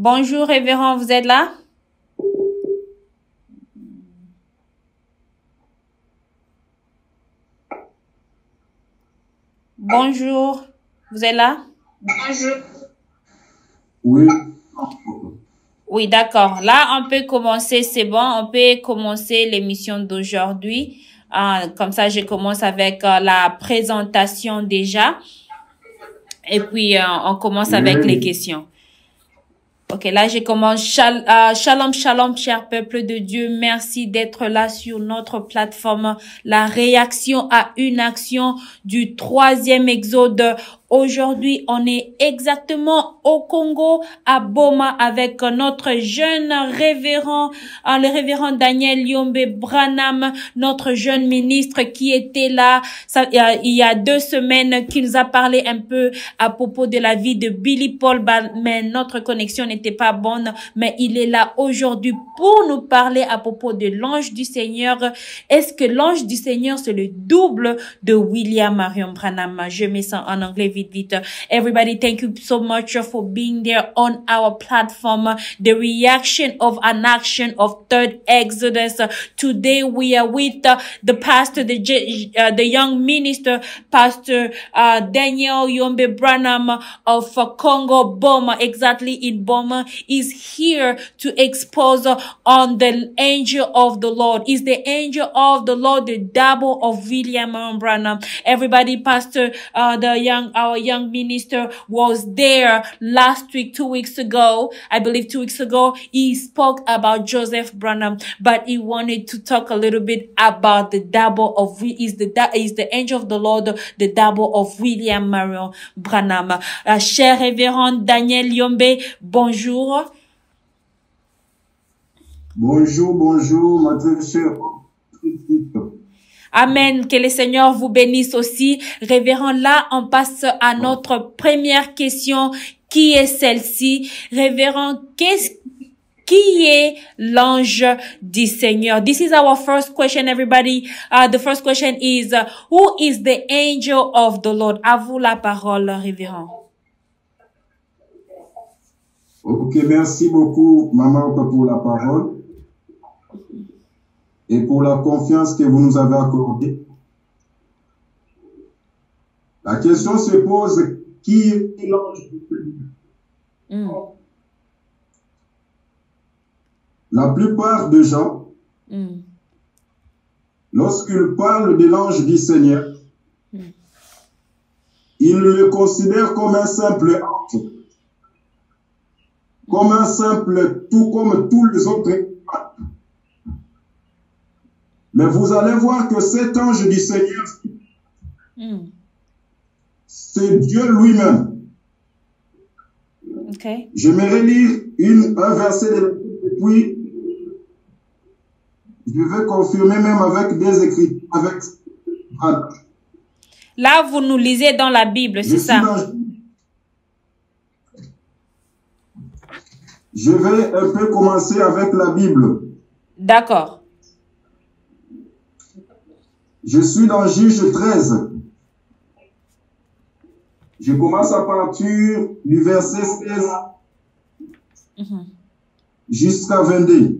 Bonjour, révérend, vous êtes là? Bonjour, vous êtes là? Bonjour. Oui. Oui, d'accord. Là, on peut commencer, c'est bon, on peut commencer l'émission d'aujourd'hui. Comme ça, je commence avec la présentation déjà. Et puis, on commence avec les questions. Ok, là, je commence. Shalom, shalom, cher peuple de Dieu. Merci d'être là sur notre plateforme. La réaction à une action du 3e exode. Aujourd'hui, on est exactement au Congo, à Boma, avec notre jeune révérend, le révérend Daniel Yombe Branham, notre jeune ministre qui était là il y a 2 semaines, qui nous a parlé un peu à propos de la vie de Billy Paul, mais notre connexion n'était pas bonne, mais il est là aujourd'hui pour nous parler à propos de l'ange du Seigneur. Est-ce que l'ange du Seigneur, c'est le double de William Marion Branham? Je mets ça en anglais vite. Everybody, thank you so much for being there on our platform. The reaction of an action of 3rd Exodus. Today we are with the pastor, the young minister, Pastor Daniel Yombe Branham of Congo, Boma, exactly in Boma, is here to expose on the angel of the Lord. Is the angel of the Lord the double of William Branham? Everybody, Pastor, our young minister was there last week, 2 weeks ago. I believe 2 weeks ago, he spoke about Joseph Branham, but he wanted to talk a little bit about the double of, is the angel of the Lord, the double of William Marion Branham. Cher révérend Daniel Yombe, bonjour. Bonjour, bonjour, ma très chère. Amen. Que le Seigneur vous bénisse aussi. Révérend, là, on passe à notre première question, qui est celle-ci. Révérend, qui est l'ange du Seigneur? This is our first question, everybody. The first question is, who is the angel of the Lord? À vous la parole, révérend. Ok, merci beaucoup, maman, pour la parole et pour la confiance que vous nous avez accordée. La question se pose, qui est l'ange du Seigneur? La plupart des gens, lorsqu'ils parlent de l'ange du Seigneur, ils le considèrent comme un simple ange, comme un simple, tout comme tous les autres. Mais vous allez voir que cet ange du Seigneur, c'est Dieu lui-même. Okay. J'aimerais lire un verset de la Bible, et puis je vais confirmer même avec des écrits, avec... Là, vous nous lisez dans la Bible, c'est ça? Je vais un peu commencer avec la Bible. D'accord. Je suis dans Juge 13. Je commence à partir du verset 16 jusqu'à 22.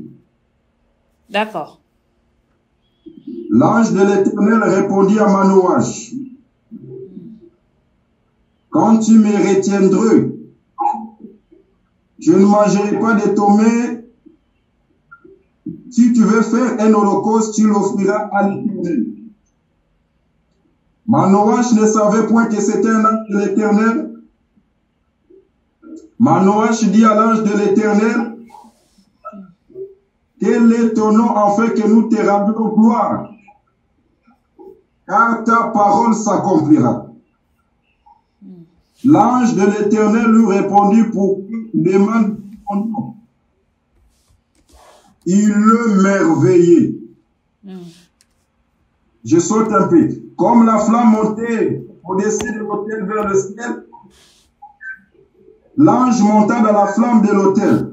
D'accord. L'ange de l'Éternel répondit à Manoach: quand tu me retiendras, je ne mangerai pas de ton mets. Si tu veux faire un holocauste, tu l'offriras à l'Éternel. Manoach ne savait point que c'était un ange de l'Éternel. Manoach dit à l'ange de l'Éternel: quel est ton nom afin que nous te rendions gloire? Car ta parole s'accomplira. L'ange de l'Éternel lui répondit: pour demande ton nom. Il le merveillait. Je saute un peu. Comme la flamme montait au-dessus de l'autel vers le ciel, l'ange monta dans la flamme de l'autel.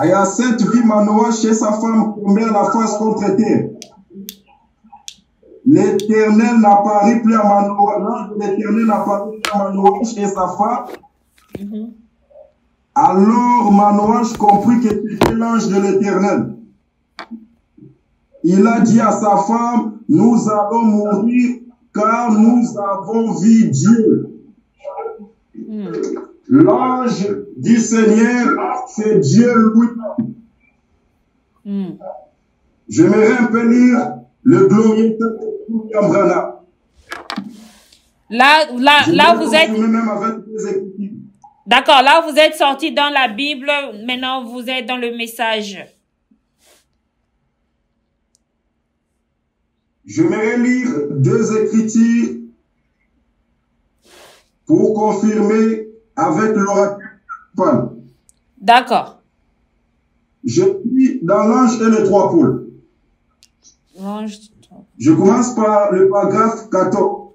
Et à cette vie, Manoach et sa femme tombèrent la face contre terre. L'Éternel n'apparut plus à Manoach. L'ange de l'Éternel n'apparut plus à Manoach et sa femme. Alors Manoach comprit que c'était l'ange de l'Éternel. Il a dit à sa femme, nous allons mourir car nous avons vu Dieu. L'ange du Seigneur, c'est Dieu lui-même. J'aimerais un peu lire le glorieux William Branham. Là, vous êtes... D'accord, là, vous êtes sorti dans la Bible. Maintenant, vous êtes dans le message. J'aimerais lire 2 écritures pour confirmer avec l'oracle. D'accord. Je suis dans l'ange et les 3 pôles. Je commence par le paragraphe 14.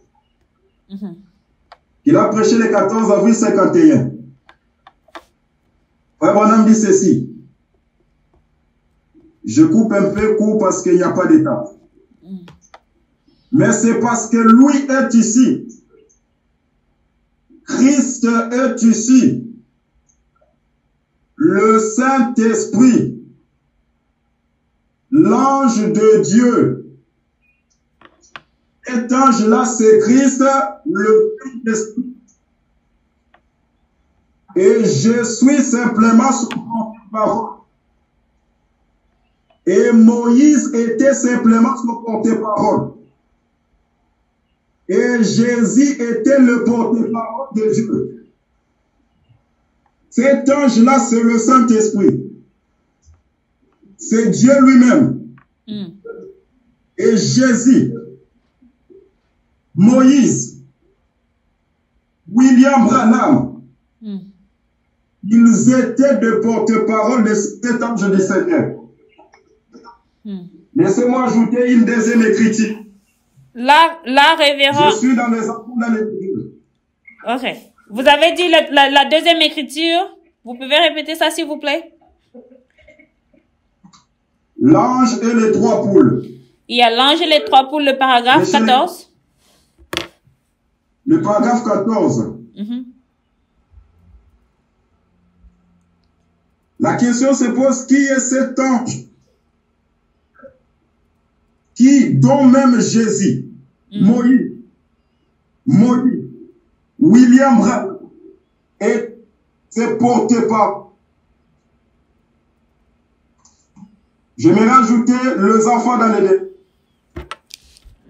Il a prêché le 14 avril 51. Frère Branham dit ceci. Je coupe un peu court parce qu'il n'y a pas d'étape. Mais c'est parce que lui est ici. Christ est ici. Le Saint-Esprit, l'ange de Dieu. Cet ange-là, c'est Christ, le Saint-Esprit. Et je suis simplement son porte-parole. Et Moïse était simplement son porte-parole. Et Jésus était le porte-parole de Dieu. Cet ange-là, c'est le Saint-Esprit. C'est Dieu lui-même. Et Jésus, Moïse, William Branham, ils étaient de porte-parole de cet ange du Seigneur. Laissez-moi ajouter une deuxième écriture. Là, révérend... Je suis dans les écritures. Ok. Vous avez dit la deuxième écriture. Vous pouvez répéter ça, s'il vous plaît? L'ange et les 3 poules. Il y a l'ange et les 3 poules, le paragraphe 14. Le paragraphe 14. La question se pose, qui est cet ange? Dont même Jésus, Moïse, William Branham, et se porté par. J'aimerais rajouter les enfants dans les deux.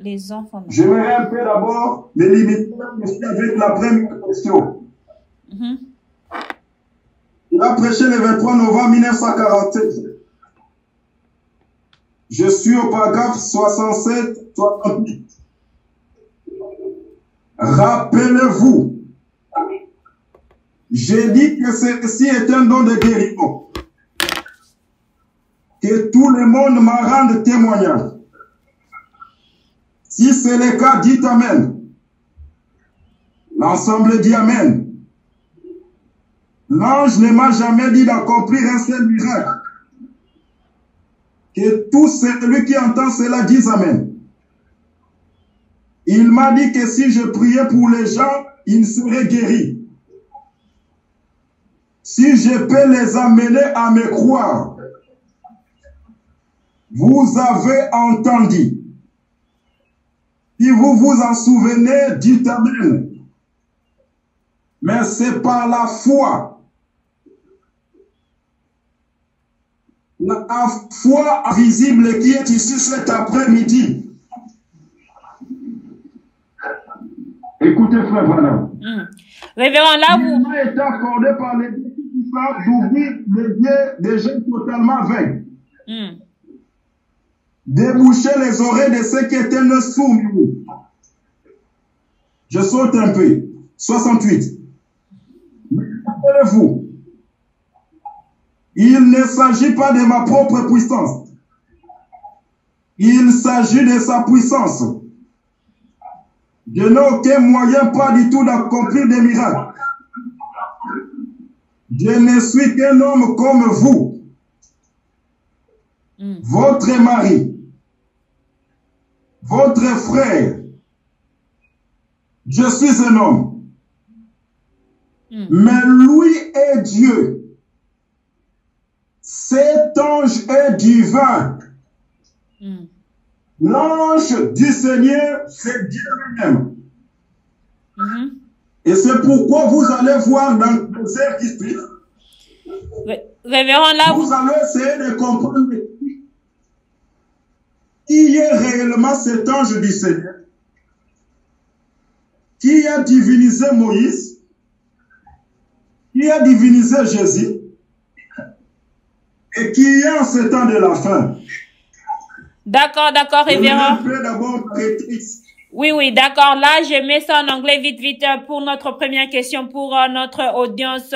Les enfants. J'aimerais un peu d'abord les limiter avec la première question. Il a prêché le 23 novembre 1947. Je suis au paragraphe 67-68. Rappelez-vous, j'ai dit que ceci est un don de guérison. Que tout le monde m'en rende témoignage. Si c'est le cas, dites Amen. L'ensemble dit Amen. L'ange ne m'a jamais dit d'accomplir un seul miracle. Que tout celui qui entend cela dise Amen. Il m'a dit que si je priais pour les gens, ils seraient guéris. Si je peux les amener à me croire, vous avez entendu. Si vous vous en souvenez, dites Amen. Mais c'est par la foi. La foi visible qui est ici cet après-midi. Écoutez, frère Branham. Révérend, là, vous... Il m'a été accordé par les d'ouvrir les yeux des gens totalement aveugles. Déboucher les oreilles de ceux qui étaient le sourds. Je saute un peu. 68. Rappelez-vous. Il ne s'agit pas de ma propre puissance. Il s'agit de sa puissance. Je n'ai aucun moyen, pas du tout, d'accomplir des miracles. Je ne suis qu'un homme comme vous. Votre mari, votre frère. Je suis un homme. Mais lui est Dieu. cet ange est divin. L'ange du Seigneur, c'est Dieu lui-même. Et c'est pourquoi vous allez voir dans le désert d'Esprit, Révérend, là, vous allez essayer de comprendre qui est réellement cet ange du Seigneur, qui a divinisé Moïse, qui a divinisé Jésus, et qui est en ce temps de la fin. D'accord, révérend. Je vais d'abord prêter. Oui, d'accord. Là, je mets ça en anglais vite pour notre première question pour notre audience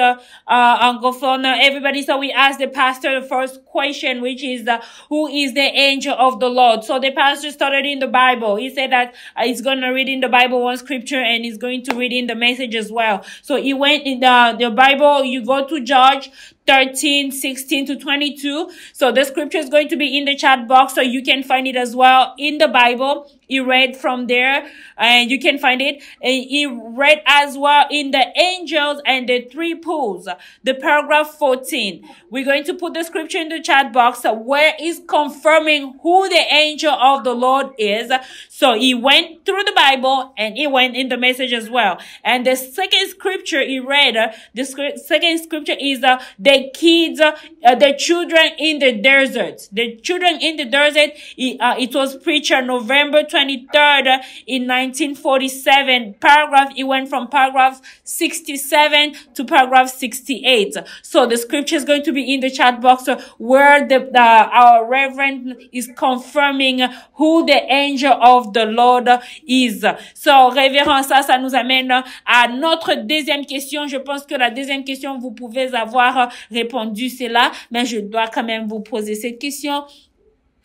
anglophone. Everybody, so we asked the pastor the first question, which is, who is the angel of the Lord? So the pastor started in the Bible. He said that he's going to read in the Bible one scripture and he's going to read in the message as well. So he went in the Bible. You go to Judge 13, 16 to 22. So the scripture is going to be in the chat box, so you can find it as well in the Bible. He read from there and you can find it. And he read as well in the angels and the three pools, the paragraph 14. We're going to put the scripture in the chat box where it's confirming who the angel of the Lord is. So he went through the Bible and he went in the message as well. And the second scripture he read, the second scripture is the kids, the children in the desert. The children in the desert, it was preached on November 23rd in 1947. Paragraph, it went from paragraph 67 to paragraph 68. So the scripture is going to be in the chat box where our reverend is confirming who the angel of the Lord is. So, révérend, ça nous amène à notre deuxième question. Je pense que la deuxième question, vous pouvez avoir répondu cela, mais je dois quand même vous poser cette question.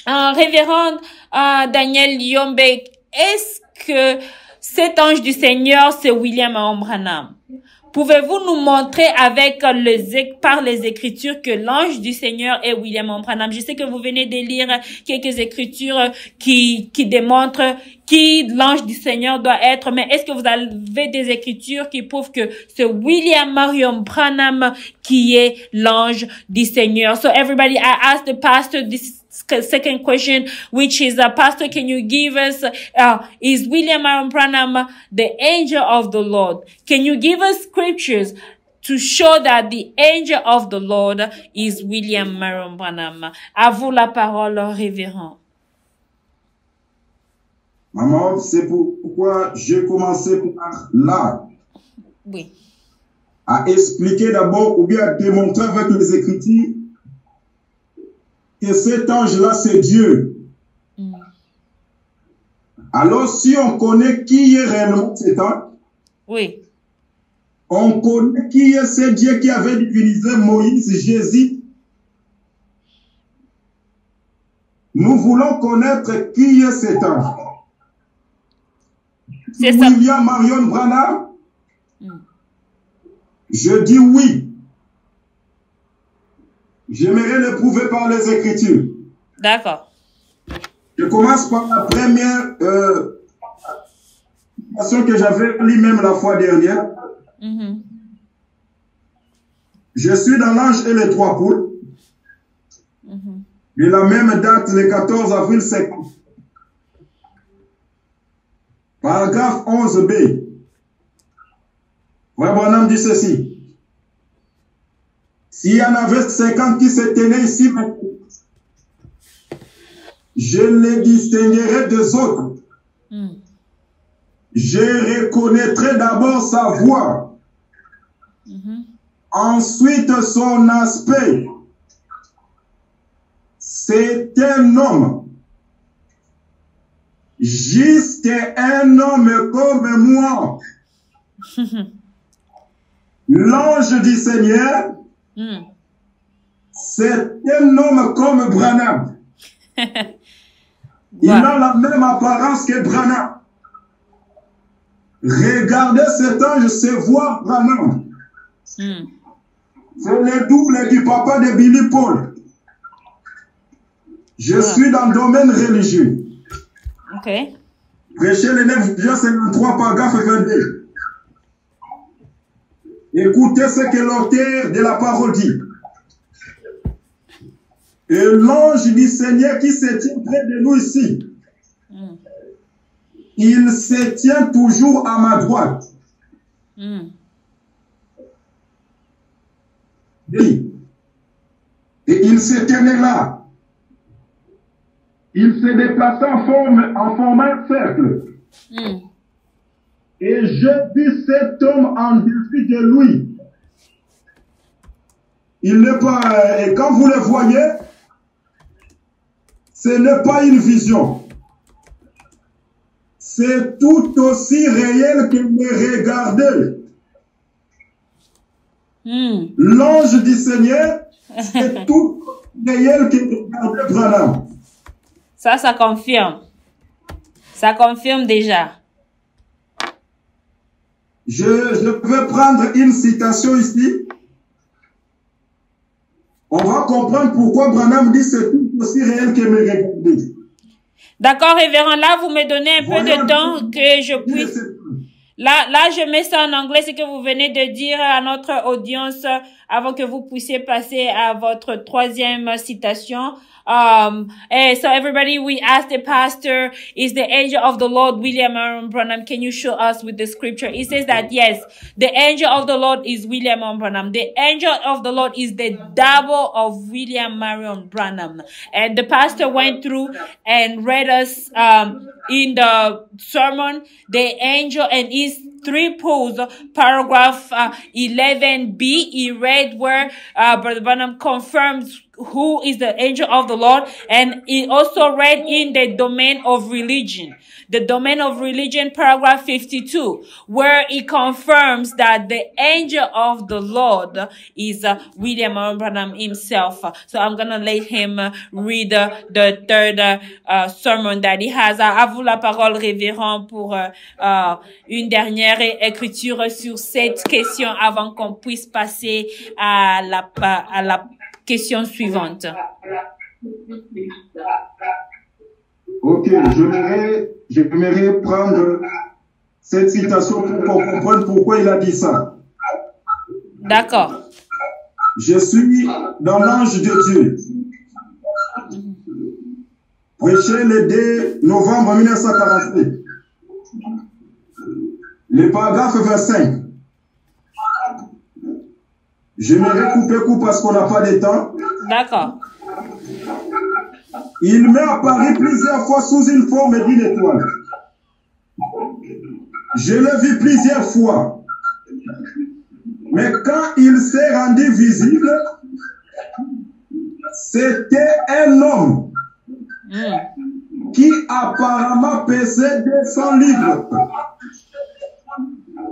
Révérend Daniel Yombe, est-ce que cet ange du Seigneur, c'est William Branham? Pouvez-vous nous montrer par les Écritures que l'ange du Seigneur est William Branham? Je sais que vous venez de lire quelques Écritures qui démontrent qui l'ange du Seigneur doit être, mais est-ce que vous avez des Écritures qui prouvent que c'est William Marion Branham qui est l'ange du Seigneur? So everybody, I asked the pastor this second question, which is, Pastor, can you give us, is William Marion Branham the angel of the Lord? Can you give us scriptures to show that the angel of the Lord is William Marion Branham? À vous la parole, révérend. Maman, c'est pourquoi j'ai commencé par là. Oui. À expliquer d'abord ou bien à démontrer avec les Écritures que cet ange-là, c'est Dieu. Alors, si on connaît qui est réellement cet ange, oui, on connaît qui est ce Dieu qui avait divinisé Moïse, Jésus. Nous voulons connaître qui est cet ange. C'est William Marion Branham? Je dis oui. J'aimerais le prouver par les Écritures. D'accord. Je commence par la première citation que j'avais lue même la fois dernière. Je suis dans l'ange et les trois poules. De la même date, le 14 avril 50. Paragraphe 11b. Frère Branham dit ceci. S'il y en avait 50 qui se tenaient ici, je les distinguerai des autres. Je reconnaîtrai d'abord sa voix. Ensuite, son aspect. C'est un homme. Juste un homme comme moi. L'ange du Seigneur, c'est un homme comme Branham. Il a la même apparence que Branham. Regardez cet ange, c'est voir Branham. C'est le double du papa de Billy Paul. Je suis dans le domaine religieux. Ok. Prêcher le 9 Jean 53, paragraphe 22. Écoutez ce que l'auteur de la parole dit. Et l'ange du Seigneur qui se tient près de nous ici, il se tient toujours à ma droite. Et il se tenait là. Il se déplaçait en formant cercle. Et je vis cet homme en dessous de lui. Il n'est pas, et quand vous le voyez, ce n'est pas une vision. C'est tout aussi réel que me regarder. L'ange du Seigneur, c'est tout réel que me regarder Branham. Ça confirme. Ça confirme déjà. Je vais prendre une citation ici. On va comprendre pourquoi Branham dit c'est tout aussi réel que me regarder. D'accord, révérend. Là, vous me donnez un peu de temps que je puisse... Là, je mets ça en anglais, c'est que vous venez de dire à notre audience avant que vous puissiez passer à votre troisième citation. So everybody, we asked the pastor, is the angel of the Lord William Marion Branham? Can you show us with the scripture? It says that yes, the angel of the Lord is William Marion Branham. The angel of the Lord is the double of William Marion Branham. And the pastor went through and read us in the sermon the angel and his three poles, paragraph 11b. He read where Brother Branham confirms who is the angel of the Lord, and he also read in the domain of religion. The domain of religion, paragraph 52, where he confirms that the angel of the Lord is William Marion Branham himself. So I'm going to let him read the third sermon that he has. À vous la parole, révérend, pour une dernière écriture sur cette question avant qu'on puisse passer à la question suivante. Ok, j'aimerais prendre cette citation pour qu'on comprenne pourquoi il a dit ça. D'accord. Je suis dans l'ange de Dieu. Prêché le 2 novembre 1948. Le paragraphe 25. J'aimerais couper coup parce qu'on n'a pas de temps. D'accord. Il m'est apparu plusieurs fois sous une forme d'une étoile. Je l'ai vu plusieurs fois. Mais quand il s'est rendu visible, c'était un homme qui apparemment pesait 200 livres.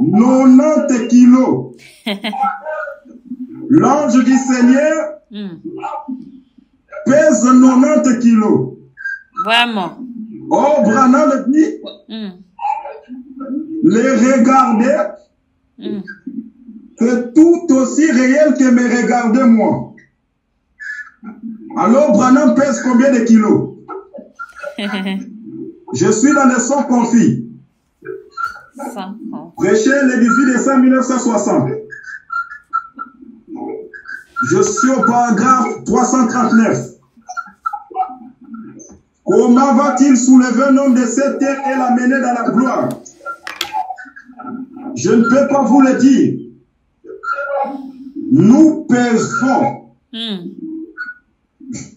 90 kilos. L'ange du Seigneur pèse 90 kilos. Vraiment. Oh, Branham dit, les regarder, c'est tout aussi réel que me regarder moi. Alors, Branham pèse combien de kilos? Je suis dans le son confit. Prêché le 18 décembre 1960. Je suis au paragraphe 339. Comment va-t-il soulever un homme de cette terre et l'amener dans la gloire? Je ne peux pas vous le dire. Nous pesons.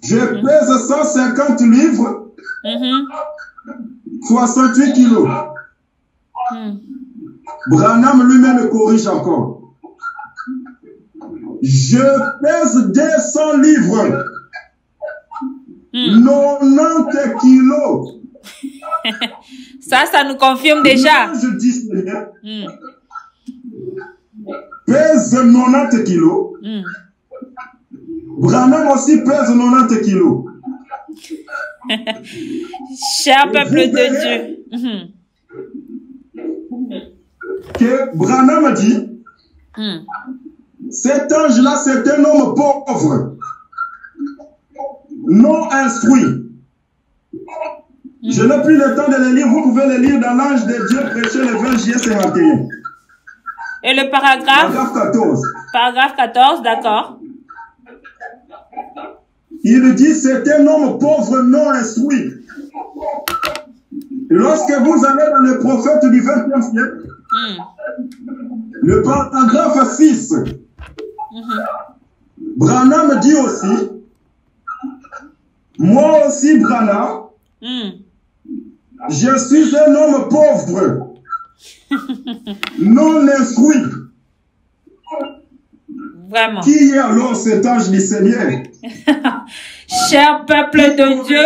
Je pèse 150 livres, 68 kilos. Branham lui-même corrige encore. Je pèse 200 livres, 90 kilos. Ça nous confirme déjà. Je dis pèse 90 kilos. Branham aussi pèse 90 kilos. Cher peuple de Dieu. Que Branham a dit, cet ange-là, c'est un homme pauvre, non instruit. Je n'ai plus le temps de le lire, vous pouvez le lire dans l'ange de Dieu prêché le 20 juillet 51. Et le paragraphe? Paragraphe 14. Paragraphe 14, d'accord. il dit c'est un homme pauvre non instruit. Lorsque vous allez dans les prophètes du XXe siècle, le paragraphe 6, Branham dit aussi, moi aussi Branham, je suis un homme pauvre, non instruit. Vraiment. Qui est alors cet ange du Seigneur? Cher peuple de Dieu,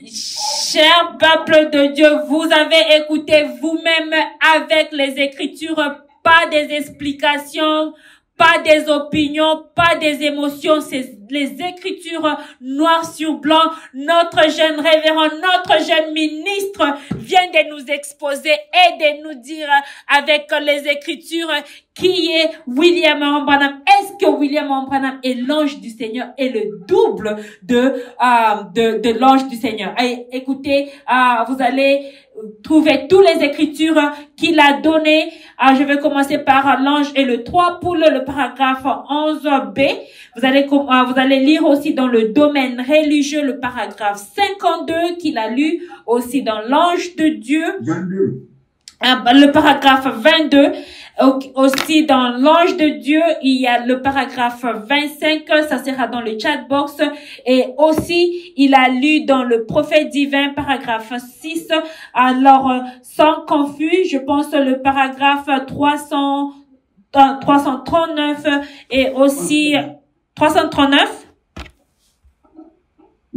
cher peuple de Dieu, vous avez écouté vous-même avec les Écritures, pas des explications, pas des opinions, pas des émotions, c'est les Écritures noir sur blanc. Notre jeune révérend, notre jeune ministre vient de nous exposer et de nous dire avec les Écritures qui est William Branham. Est-ce que William Branham est l'ange du Seigneur et le double de l'ange du Seigneur? Et écoutez, vous allez trouver toutes les Écritures qu'il a données. Je vais commencer par l'ange et le 3 pour le paragraphe 11b. Vous allez lire aussi dans le domaine religieux le paragraphe 52 qu'il a lu aussi dans l'ange de Dieu. 22. Le paragraphe 22. Aussi dans l'ange de Dieu, il y a le paragraphe 25, ça sera dans le chat box. Et aussi, il a lu dans le prophète divin, paragraphe 6. Alors, sans confus, je pense le paragraphe 339 et aussi 339.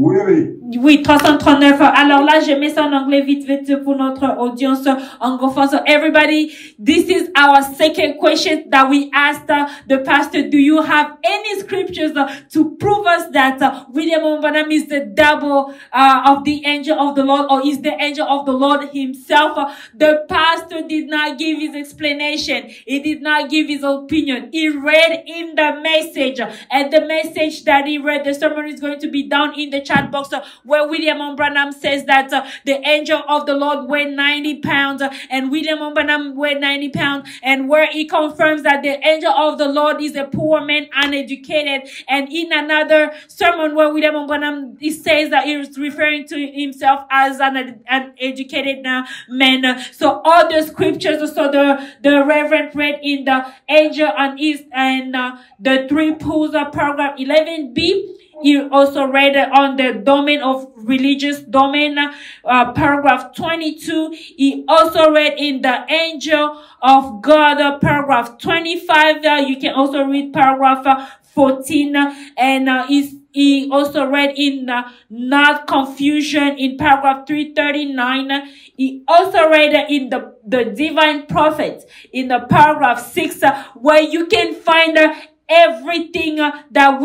Oui, oui. Oui, 339. Alors là, je mets ça en anglais vite pour notre audience anglophone. So everybody, this is our second question that we asked the pastor. Do you have any scriptures to prove us that William Branham is the double of the angel of the Lord, or is the angel of the Lord himself? The pastor did not give his explanation. He did not give his opinion. He read in the message, and the message that he read, the sermon is going to be down in the chat box where William Branham says that the angel of the Lord weighed 90 pounds and William Branham weighed 90 pounds, and where he confirms that the angel of the Lord is a poor man, uneducated, and in another sermon where William Branham he says that he is referring to himself as an educated man. So all the scriptures, so the Reverend read in the angel and is and the three pools of paragraph 11b. He also read on the domain of religious domain, paragraph 22. He also read in the angel of God, paragraph 25. You can also read paragraph 14. And he also read in not confusion in paragraph 339. He also read in the divine prophet in the paragraph 6, where you can find everything that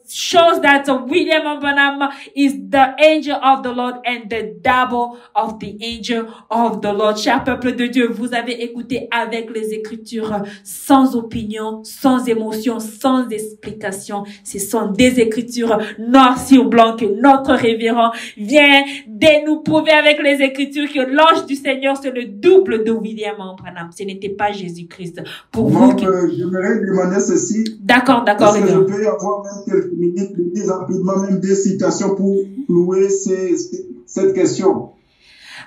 shows that William Branham is the angel of the Lord and the double of the angel of the Lord. Cher peuple de Dieu, vous avez écouté avec les Écritures, sans opinion, sans émotion, sans explication. Ce sont des Écritures noir sur blanc que notre révérend vient de nous prouver avec les Écritures que l'ange du Seigneur, c'est le double de William Branham. Ce n'était pas Jésus-Christ. Pour vous qui... J'aimerais demander ceci. D'accord. Est-ce que je peux avoir même quelques minutes, rapidement, même des citations pour clouer cette question?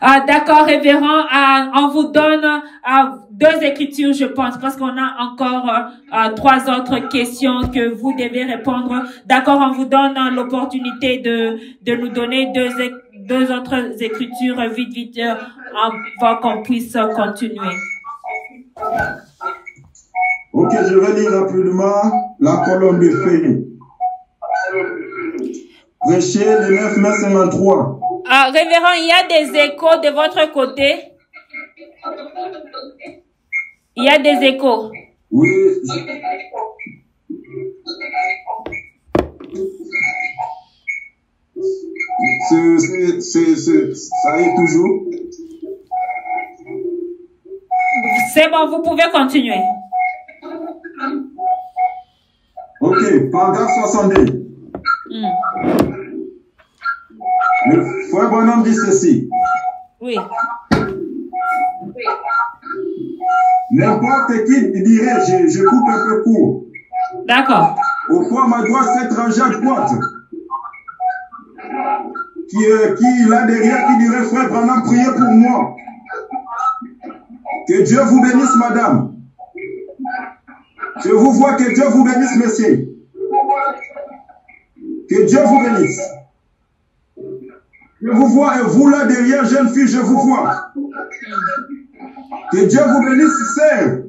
D'accord, révérend. On vous donne deux Écritures, je pense, parce qu'on a encore 3 autres questions que vous devez répondre. D'accord, on vous donne l'opportunité de nous donner deux autres Écritures vite, avant qu'on puisse continuer. Ok, je vais lire rapidement la colonne de feuilles. Prêcher le 9 mai 53. Révérend, il y a des échos de votre côté. Il y a des échos. Oui. Ça y est toujours. C'est bon, vous pouvez continuer. Ok, paragraphe 62. Le frère Branham dit ceci. Oui. N'importe qui dirait, je coupe un peu court. D'accord. Au fond, à ma droite, cette rangée à droite. Qui là derrière, qui dirait, frère Branham, priez pour moi. Que Dieu vous bénisse, madame. Je vous vois, que Dieu vous bénisse, messieurs. Que Dieu vous bénisse. Je vous vois, et vous là derrière, jeune fille, je vous vois. Que Dieu vous bénisse, sœur.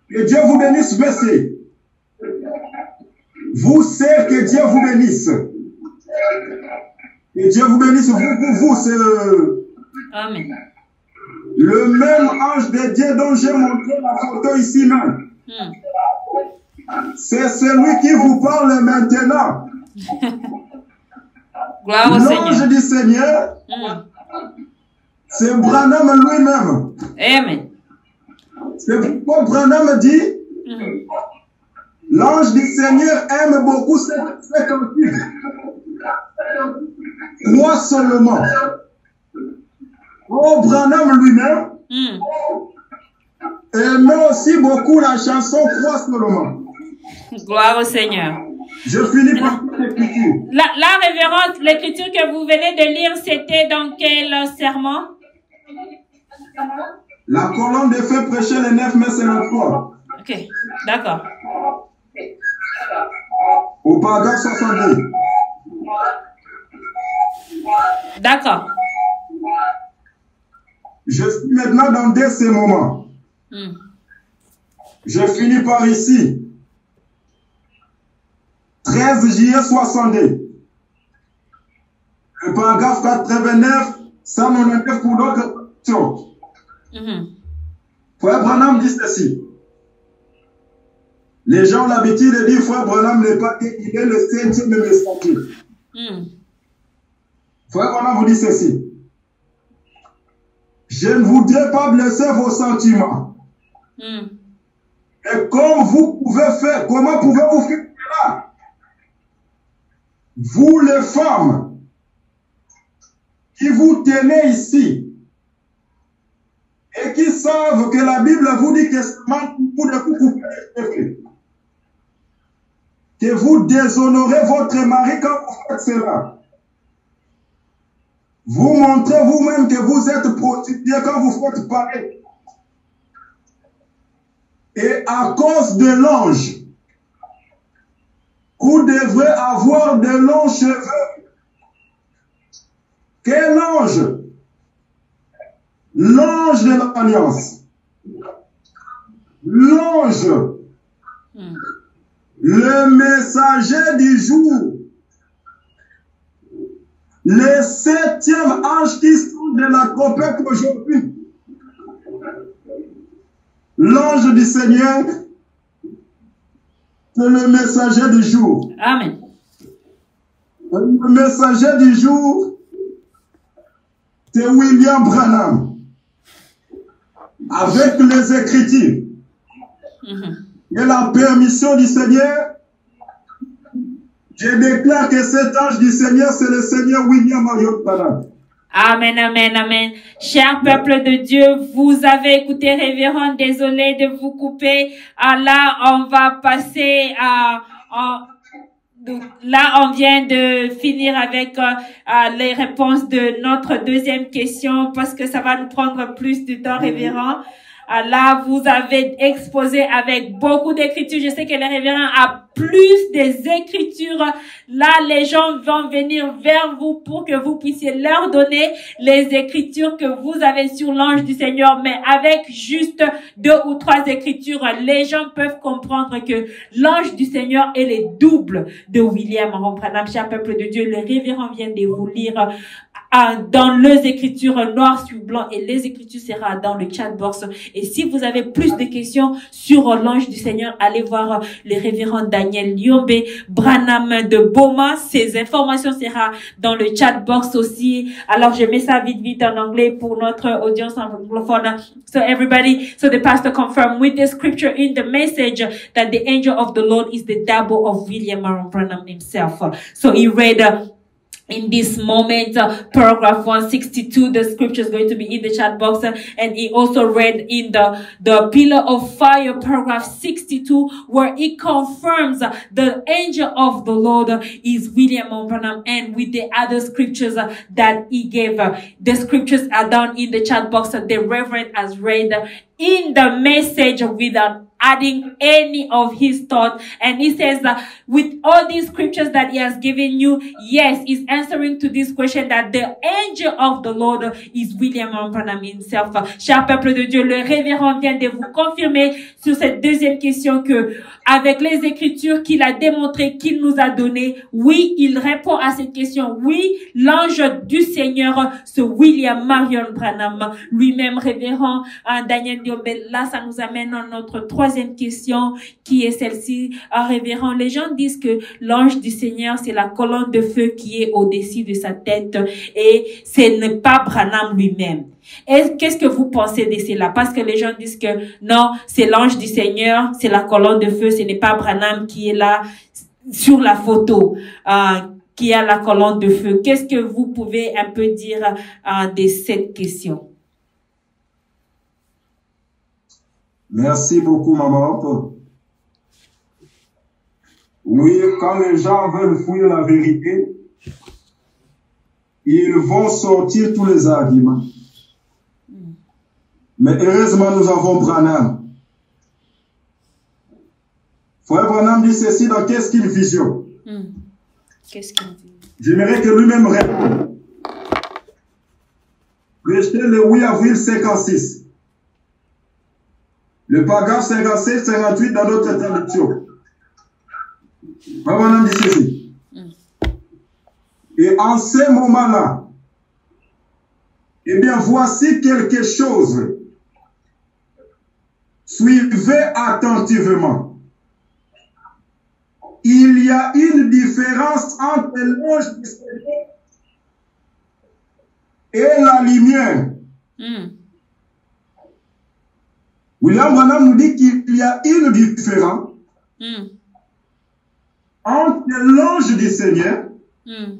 Que Dieu vous bénisse, messieurs. Vous, sœur, que Dieu vous bénisse. Que Dieu vous bénisse, vous, c'est Amen. Le même ange de Dieu dont j'ai montré la photo ici même. C'est celui qui vous parle maintenant. Gloire au Seigneur. L'ange du Seigneur, c'est Branham lui-même. Amen. C'est pourquoi Branham dit, l'ange du Seigneur aime beaucoup cette cantique. Crois seulement. Oh, Branham lui-même aimait aussi beaucoup la chanson Crois seulement. Gloire au Seigneur. Je finis par l'écriture. La révérende, l'écriture que vous venez de lire, c'était dans quel serment? La colonne de feu prêchait le 9 mai 53. Ok, d'accord. Au paragraphe 62. D'accord. Je suis maintenant dans ces moments. Je finis par ici. 13 juillet 62. Le paragraphe 89, 199 pour d'autres questions. Frère Branham dit ceci. Les gens ont l'habitude de dire Frère Branham n'est pas dit, il est le 7e messager. Frère Branham vous dit ceci. Je ne voudrais pas blesser vos sentiments. Et comme vous pouvez faire, comment pouvez-vous faire cela? Vous les femmes qui vous tenez ici et qui savent que la Bible vous dit que seulement vous devez couper les cheveux. Que vous déshonorez votre mari quand vous faites cela. Vous montrez vous-même que vous êtes prostitué quand vous faites pareil. Et à cause de l'ange, vous devrez avoir de longs cheveux. Quel ange? L'ange de l'alliance. L'ange. Le messager du jour. Le 7e ange qui sort de la trompette aujourd'hui. L'ange du Seigneur, c'est le messager du jour. Amen. Le messager du jour, c'est William Branham. Avec les Écritures. Et la permission du Seigneur, je déclare que cet ange du Seigneur, c'est le Seigneur William Marion Branham. Amen, amen, amen. Cher peuple de Dieu, vous avez écouté, révérend, désolé de vous couper. Là, on va passer là, on vient de finir avec les réponses de notre deuxième question parce que ça va nous prendre plus de temps, révérend. Là, vous avez exposé avec beaucoup d'écritures. Je sais que le révérend a plus des écritures. Là, les gens vont venir vers vous pour que vous puissiez leur donner les écritures que vous avez sur l'ange du Seigneur. Mais avec juste 2 ou 3 écritures, les gens peuvent comprendre que l'ange du Seigneur est le double de William Branham. Cher peuple de Dieu, le révérend vient de vous lire dans les écritures noir sur blanc et les écritures sera dans le chat box. Et si vous avez plus de questions sur l'ange du Seigneur, allez voir le révérend Daniel Lyombe Branham de Boma. Ces informations sera dans le chat box aussi. Alors je mets ça vite en anglais pour notre audience anglophone. So everybody, so the pastor confirmed with the scripture in the message that the angel of the Lord is the double of William Branham himself. So he read in this moment, paragraph 162, the scripture is going to be in the chat box, and he also read in the pillar of fire, paragraph 62, where he confirms the angel of the Lord is William Branham, and with the other scriptures that he gave. The scriptures are down in the chat box that the Reverend has read in the message without adding any of his thought. And he says that with all these scriptures that he has given you, yes, he's answering to this question that the angel of the Lord is William Branham himself. Cher peuple de Dieu, le révérend vient de vous confirmer sur cette deuxième question que, avec les écritures qu'il a démontré, qu'il nous a donné, oui, il répond à cette question. Oui, l'ange du Seigneur, ce William Marion Branham, lui-même révérend Daniel Diombel. Là, ça nous amène à notre troisième question, qui est celle-ci. Révérend, les gens disent que l'ange du Seigneur, c'est la colonne de feu qui est au-dessus de sa tête, et ce n'est pas Branham lui-même. Et qu'est-ce que vous pensez de cela? Parce que les gens disent que non, c'est l'ange du Seigneur, c'est la colonne de feu, ce n'est pas Branham qui est là sur la photo, qui a la colonne de feu. Qu'est-ce que vous pouvez un peu dire de cette question? Merci beaucoup, maman. Oui, quand les gens veulent fouiller la vérité, ils vont sortir tous les arguments. Mais heureusement, nous avons Branham. Frère Branham dit ceci dans Qu'est-ce qu'une vision? Qu'est-ce qu'il dit? J'aimerais que lui-même réponde. Rejeté le 8 avril 56. Le paragraphe 57, 58 dans notre traduction. Frère Branham dit ceci. Et en ce moment-là, eh bien, voici quelque chose. Suivez attentivement. Il y a une différence entre l'ange du Seigneur et la lumière. William Branham nous dit qu'il y a une différence entre l'ange du Seigneur et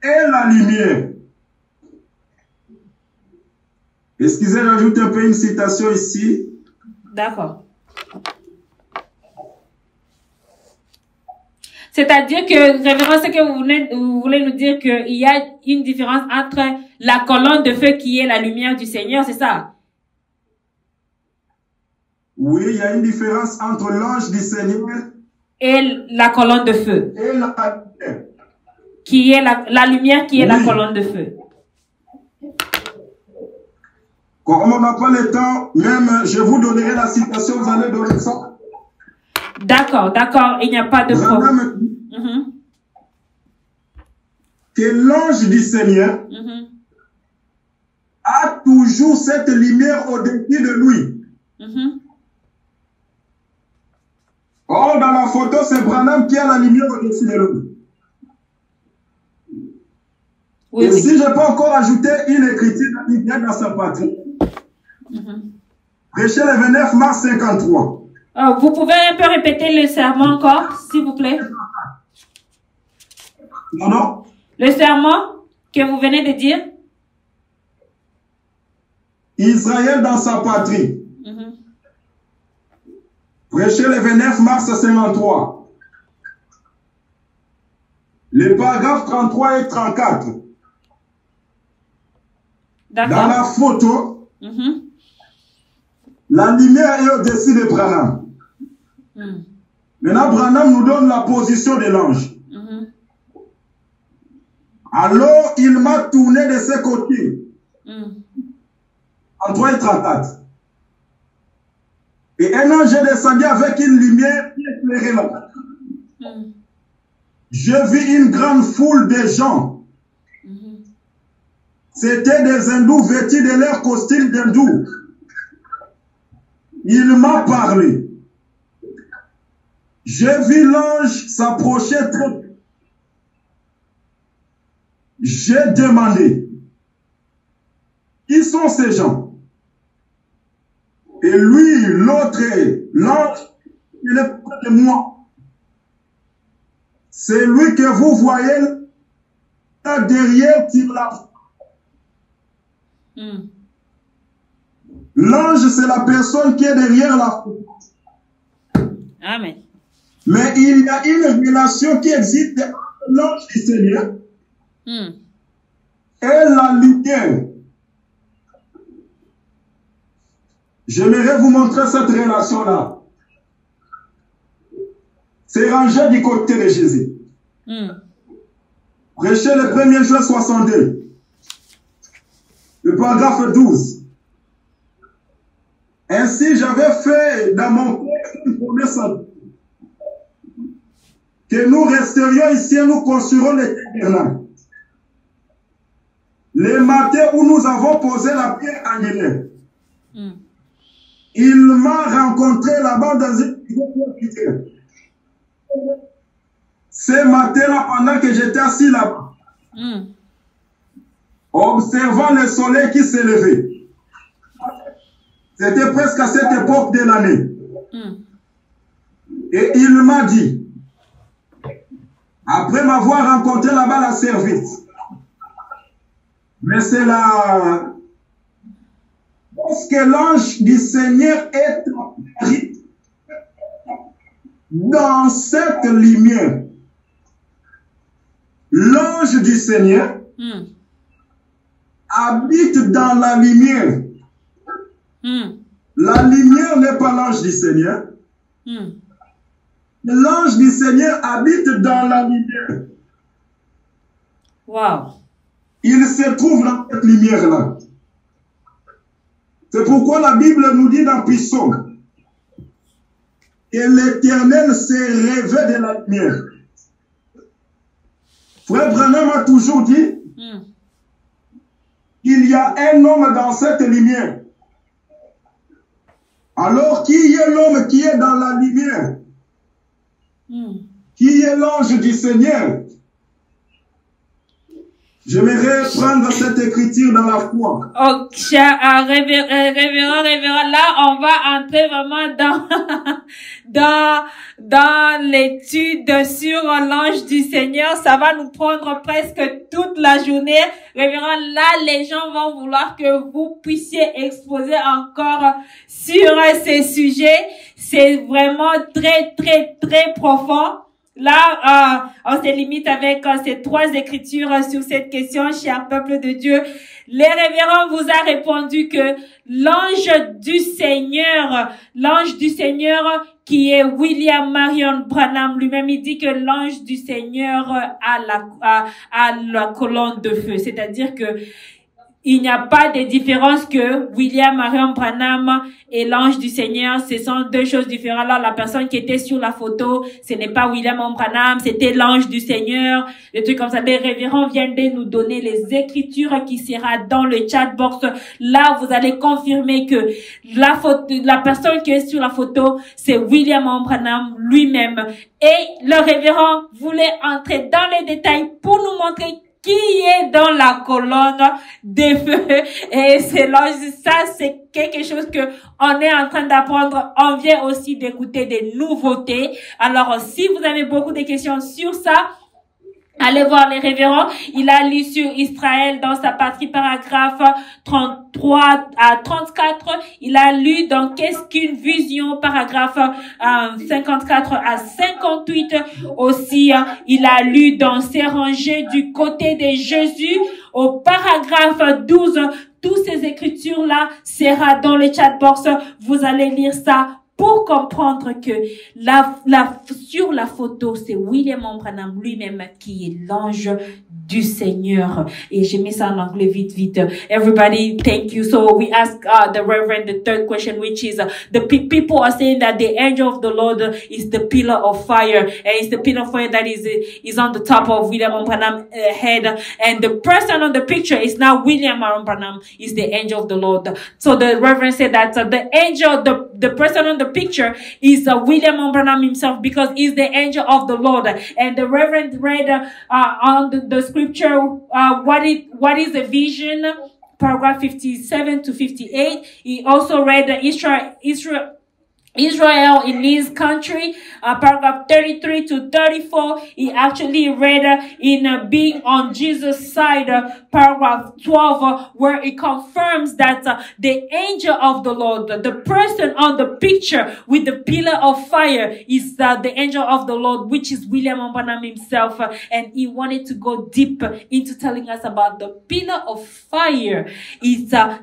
la lumière. Excusez, j'ajoute un peu une citation ici. D'accord. C'est-à-dire que, révérend, c'est que vous voulez nous dire qu'il y a une différence entre la colonne de feu qui est la lumière du Seigneur, c'est ça? Oui, il y a une différence entre l'ange du Seigneur et la colonne de feu. Et la lumière. Qui est la lumière qui est la colonne de feu. Comme on n'a pas le temps, même je vous donnerai la citation, vous allez donner ça. D'accord, d'accord, il n'y a pas de problème. Que l'ange du Seigneur a toujours cette lumière au-dessus de lui. Or, dans la photo, c'est Branham qui a la lumière au-dessus de lui. Oui, et oui. Si je peux encore ajouter une écriture dans sa patrie, prêché le 29 mars 53. Vous pouvez un peu répéter le serment encore, s'il vous plaît? Pardon? Le serment que vous venez de dire? Israël dans sa patrie. Prêché le 29 mars 53. Les paragraphes 33 et 34. Dans la photo, la lumière est au-dessus de Branham. Maintenant, Branham nous donne la position de l'ange. Alors, il m'a tourné de ce côté. En 3 et 34. Et un ange est descendu avec une lumière qui éclairait là. Je vis une grande foule de gens. C'était des hindous vêtus de leur costume d'hindou. Il m'a parlé. J'ai vu l'ange s'approcher trop. J'ai demandé, qui sont ces gens? Et lui, l'autre, l'ange, il est près de moi. C'est lui que vous voyez derrière sur la foi. L'ange, c'est la personne qui est derrière la foi. Amen. Mais il y a une relation qui existe entre l'ange du Seigneur et la lumière. J'aimerais vous montrer cette relation-là. C'est rangé du côté de Jésus. Prêchez le 1er juin 62. Le paragraphe 12. Ainsi, j'avais fait dans mon cœur une promesse à Dieu, que nous resterions ici et nous construirons l'éternel. Les matins où nous avons posé la pierre angulaire, il m'a rencontré là-bas dans une maison. Ce matin-là, pendant que j'étais assis là-bas, observant le soleil qui s'élevait, c'était presque à cette époque de l'année. Et il m'a dit, après m'avoir rencontré là-bas la service, mais c'est là, lorsque l'ange du Seigneur est apparu dans cette lumière, l'ange du Seigneur habite dans la lumière. La lumière n'est pas l'ange du Seigneur. L'ange du Seigneur habite dans la lumière. Wow. Il se trouve dans cette lumière-là. C'est pourquoi la Bible nous dit dans Psaume que l'Éternel s'est rêvé de la lumière. Frère Branham a toujours dit qu'il y a un homme dans cette lumière. Alors, qui est l'homme qui est dans la lumière? Qui est l'ange du Seigneur? J'aimerais prendre cette écriture dans la foi. Oh, cher révérend, là, on va entrer vraiment dans l'étude sur l'ange du Seigneur. Ça va nous prendre presque toute la journée. Révérend, là, les gens vont vouloir que vous puissiez exposer encore sur ces sujets. C'est vraiment très, très, très profond. Là, on se limite avec ces trois écritures sur cette question, cher peuple de Dieu. Les révérends vous a répondu que l'ange du Seigneur qui est William Marion Branham lui-même, il dit que l'ange du Seigneur a la colonne de feu. C'est-à-dire que il n'y a pas de différence que William Marion Branham et l'ange du Seigneur, ce sont deux choses différentes. Alors, la personne qui était sur la photo, ce n'est pas William Branham, c'était l'ange du Seigneur, des trucs comme ça. Les révérends viennent de nous donner les écritures qui sera dans le chat box. Là, vous allez confirmer que la personne qui est sur la photo, c'est William Branham lui-même. Et le révérend voulait entrer dans les détails pour nous montrer qui est dans la colonne des feux. Et c'est ça, c'est quelque chose que on est en train d'apprendre. On vient aussi d'écouter des nouveautés. Alors, si vous avez beaucoup de questions sur ça, allez voir les révérends. Il a lu sur Israël dans sa patrie, paragraphe 33 à 34. Il a lu dans Qu'est-ce qu'une vision, paragraphe 54 à 58. Aussi, il a lu dans Ces rangées du côté de Jésus au paragraphe 12. Toutes ces écritures-là sera dans le chat box. Vous allez lire ça pour comprendre que sur la photo, c'est William Branham lui-même qui est l'ange du Seigneur. Et j'ai mis ça en anglais vite. Everybody, thank you. So we ask the Reverend the third question, which is the people are saying that the angel of the Lord is the pillar of fire, and it's the pillar of fire that is on the top of William Branham's head, and the person on the picture is now William Branham, is the angel of the Lord. So the Reverend said that the angel, the person on the picture is William Branham himself, because he's the angel of the Lord. And the Reverend read on the scripture what is the vision, paragraph 57 to 58. He also read Israel in his country, paragraph 33 to 34, he actually read in being on Jesus' side, paragraph 12, where it confirms that the angel of the Lord, the person on the picture with the pillar of fire is the angel of the Lord, which is William Branham himself, and he wanted to go deep into telling us about the pillar of fire.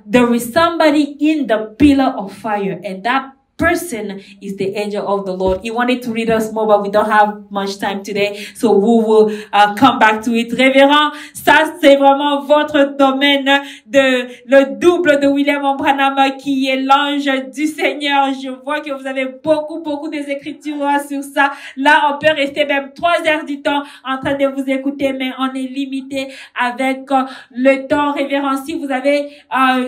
There is somebody in the pillar of fire, and that person is the angel of the Lord. He wanted to read us more, but we don't have much time today, so we will come back to it. Révérend, ça c'est vraiment votre domaine, le double de William Branham qui est l'ange du Seigneur. Je vois que vous avez beaucoup des écritures sur ça. Là, on peut rester même 3 heures du temps en train de vous écouter, mais on est limité avec le temps. Révérend, si vous avez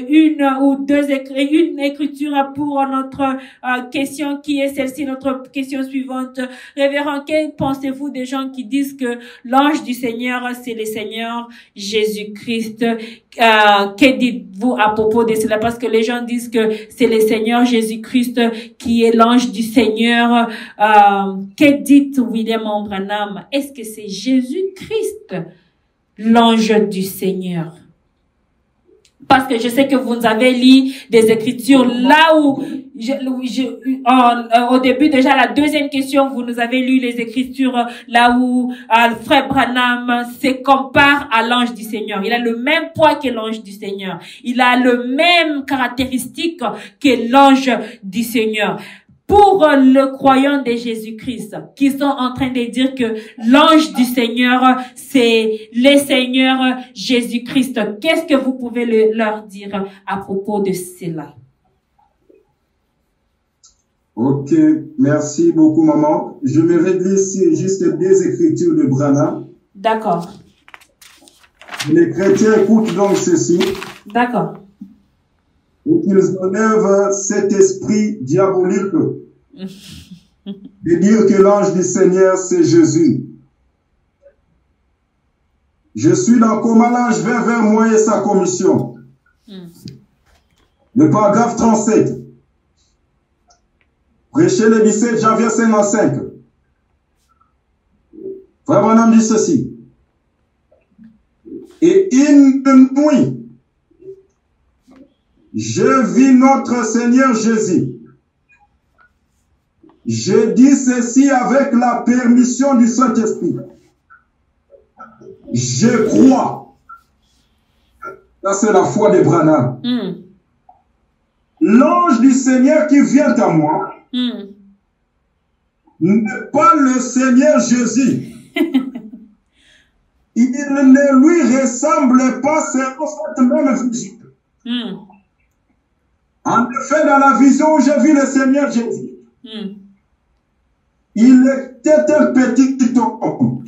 une ou deux une écriture pour notre question qui est celle-ci, notre question suivante. Révérend, que pensez-vous des gens qui disent que l'ange du Seigneur, c'est le Seigneur Jésus-Christ? Que dites-vous à propos de cela? Parce que les gens disent que c'est le Seigneur Jésus-Christ qui est l'ange du Seigneur. Que dites William Branham? Est-ce que c'est Jésus-Christ, l'ange du Seigneur? Parce que je sais que vous avez lu des écritures là où, au début déjà, la deuxième question, vous nous avez lu les écritures là où frère Branham se compare à l'ange du Seigneur. Il a le même poids que l'ange du Seigneur. Il a le même caractéristique que l'ange du Seigneur. Pour le croyant de Jésus-Christ, qui sont en train de dire que l'ange du Seigneur, c'est le Seigneur Jésus-Christ, qu'est-ce que vous pouvez leur dire à propos de cela? Ok, merci beaucoup, maman. Je vais lire ici juste 2 écritures de Branham. D'accord. Les chrétiens écoutent donc ceci. D'accord. Et qu'ils enlèvent cet esprit diabolique de dire que l'ange du Seigneur, c'est Jésus. Je suis dans comment l'ange vient vers moi et sa commission. Le paragraphe 37. Prêché le 17 janvier 55. Frère Branham dit ceci. Et une nuit, je vis notre Seigneur Jésus. Je dis ceci avec la permission du Saint-Esprit. Je crois. Ça, c'est la foi de Branham. L'ange du Seigneur qui vient à moi n'est pas le Seigneur Jésus. Il ne lui ressemble pas, c'est cette même vision. En effet, dans la vision où j'ai vu le Seigneur Jésus, il était un petit homme.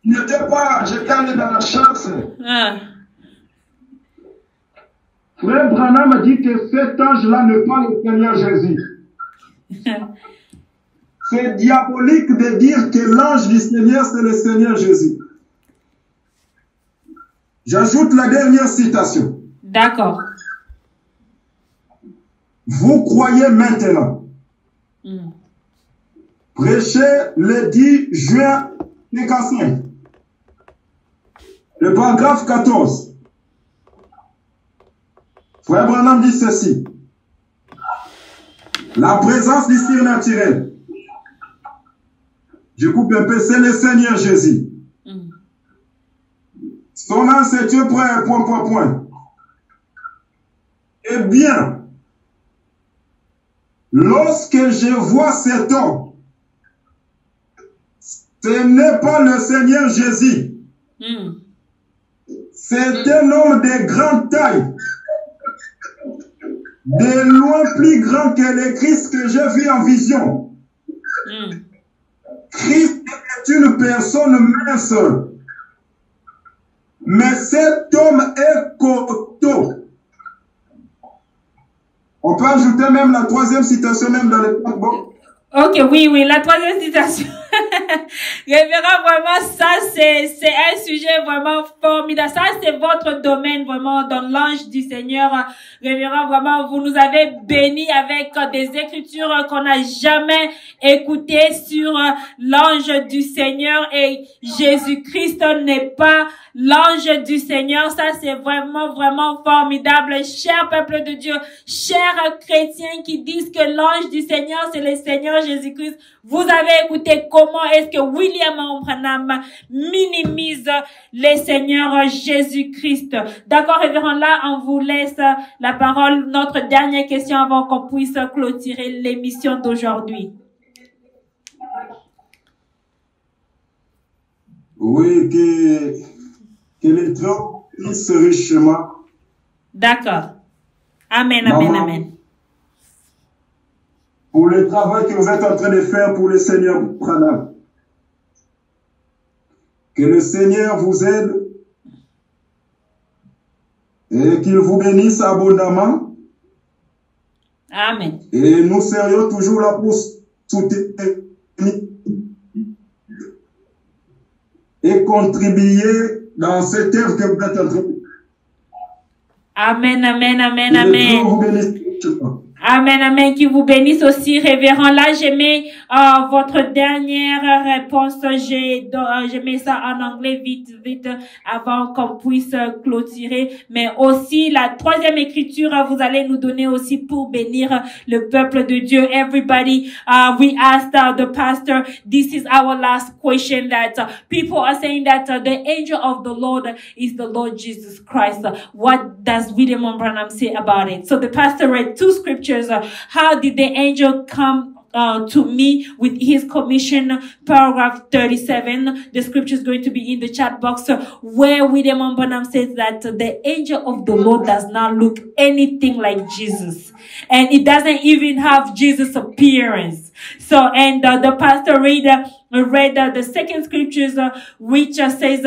Il n'était pas, j'étais allé dans la chasse. Frère Branham a dit que cet ange-là n'est pas le Seigneur Jésus. C'est diabolique de dire que l'ange du Seigneur, c'est le Seigneur Jésus. J'ajoute la dernière citation. D'accord. Vous croyez maintenant. Prêché le 10 juin 55. Le paragraphe 14. Frère Branham dit ceci. La présence du surnaturel. Je coupe un peu, c'est le Seigneur Jésus. Son nom, c'est Dieu, point. Eh bien, lorsque je vois cet homme, ce n'est pas le Seigneur Jésus. C'est un homme de grande taille, de loin plus grand que le Christ que j'ai vu en vision. Christ est une personne mince, mais cet homme est costaud. On peut ajouter même la 3e citation même dans le texte. Ok, oui, la 3e citation. Révérend, vraiment, ça, c'est un sujet vraiment formidable. Ça, c'est votre domaine, vraiment, dans l'ange du Seigneur. Révérend, vraiment, vous nous avez bénis avec des écritures qu'on n'a jamais écoutées sur l'ange du Seigneur, et Jésus-Christ n'est pas l'ange du Seigneur. Ça, c'est vraiment, vraiment formidable. Cher peuple de Dieu, chers chrétiens qui disent que l'ange du Seigneur, c'est le Seigneur Jésus-Christ, vous avez écouté comment est-ce que William Branham minimise le Seigneur Jésus-Christ. D'accord, révérend, là, on vous laisse la parole. Notre dernière question avant qu'on puisse clôturer l'émission d'aujourd'hui. Oui, que les gens puissent richement. D'accord. Amen, amen, Maman, amen. pour le travail que vous êtes en train de faire pour le Seigneur Branham. Que le Seigneur vous aide et qu'il vous bénisse abondamment. Amen. Et nous serions toujours là pour soutenir et contribuer dans cette œuvre que vous êtes en train de faire. Amen, amen, amen, Que amen. Dieu vous bénisse richement. Amen, amen, qui vous bénisse aussi, révérend. Là, j'ai mis votre dernière réponse. J'ai mis ça en anglais vite, avant qu'on puisse clôturer. Mais aussi, la troisième écriture, vous allez nous donner aussi pour bénir le peuple de Dieu. Everybody, we asked the pastor, this is our last question, that people are saying that the angel of the Lord is the Lord Jesus Christ. What does William Branham say about it? So the pastor read two scriptures. How did the angel come to me with his commission? Paragraph 37. The scripture is going to be in the chat box, where William Branham says that the angel of the Lord does not look anything like Jesus, and it doesn't even have Jesus' appearance. So, and the pastor read the second scriptures, which says,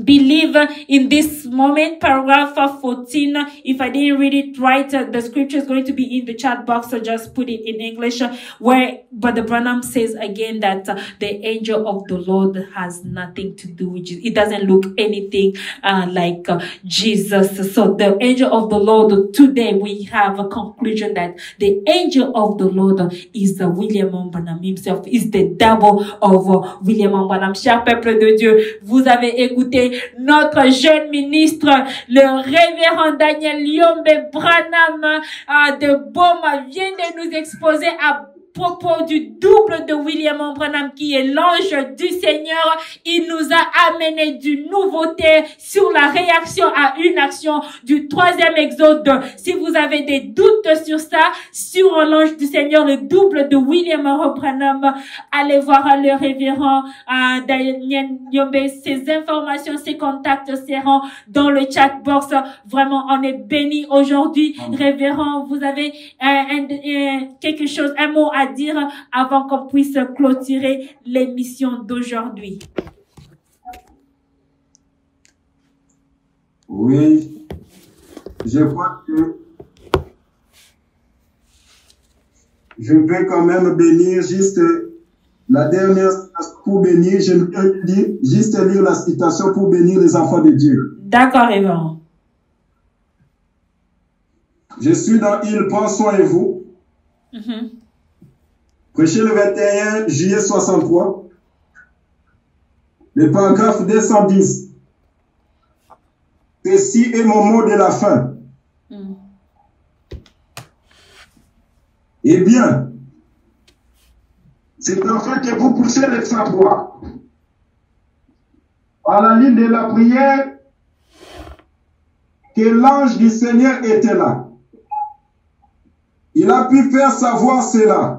believe in this moment, paragraph 14. If I didn't read it right, the scripture is going to be in the chat box, so just put it in English, where Brother Branham says again that the angel of the Lord has nothing to do with Jesus. It doesn't look anything like Jesus. So the angel of the Lord, today we have a conclusion that the angel of the Lord is William Branham himself, is the double of William Branham. Cher peuple de Dieu, vous avez écouté notre jeune ministre, le révérend Daniel Yombe Branham de Boma, vient de nous exposer à propos du double de William Branham, qui est l'ange du Seigneur. Il nous a amené d'une nouveauté sur la réaction à une action du troisième exode. Si vous avez des doutes sur ça, sur l'ange du Seigneur, le double de William Branham, allez voir le révérend Daniel Yombe. Ces informations, ces contacts seront dans le chat box. Vraiment, on est bénis aujourd'hui. Révérend, vous avez quelque chose, un mot à dire avant qu'on puisse clôturer l'émission d'aujourd'hui? Oui, je crois que je peux quand même bénir juste la dernière pour bénir, je peux dire, juste lire la citation pour bénir les enfants de Dieu. D'accord, révérend. Je suis dans Il prend soin de vous. Prêché le 21 juillet 63, le paragraphe 210. Ceci est mon mot de la fin. Eh bien, c'est enfin que vous poussez le savoir. Par la ligne de la prière, que l'ange du Seigneur était là. Il a pu faire savoir cela.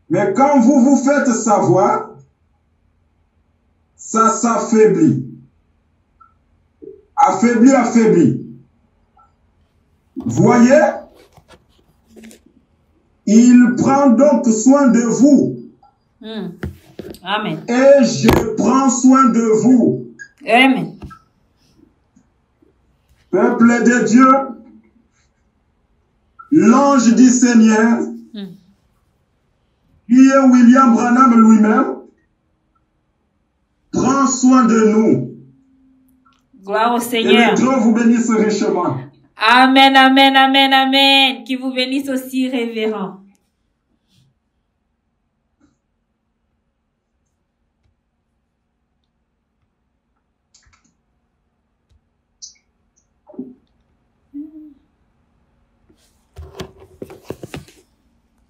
Mais quand vous vous faites savoir, ça s'affaiblit. Affaibli. Voyez, il prend donc soin de vous. Amen. Et je prends soin de vous. Amen. Peuple de Dieu, l'ange du Seigneur qui est William Branham lui-même, prend soin de nous. Gloire au Et Seigneur. que Dieu vous bénisse richement. Amen, amen, amen, amen. Qui vous bénisse aussi, révérend.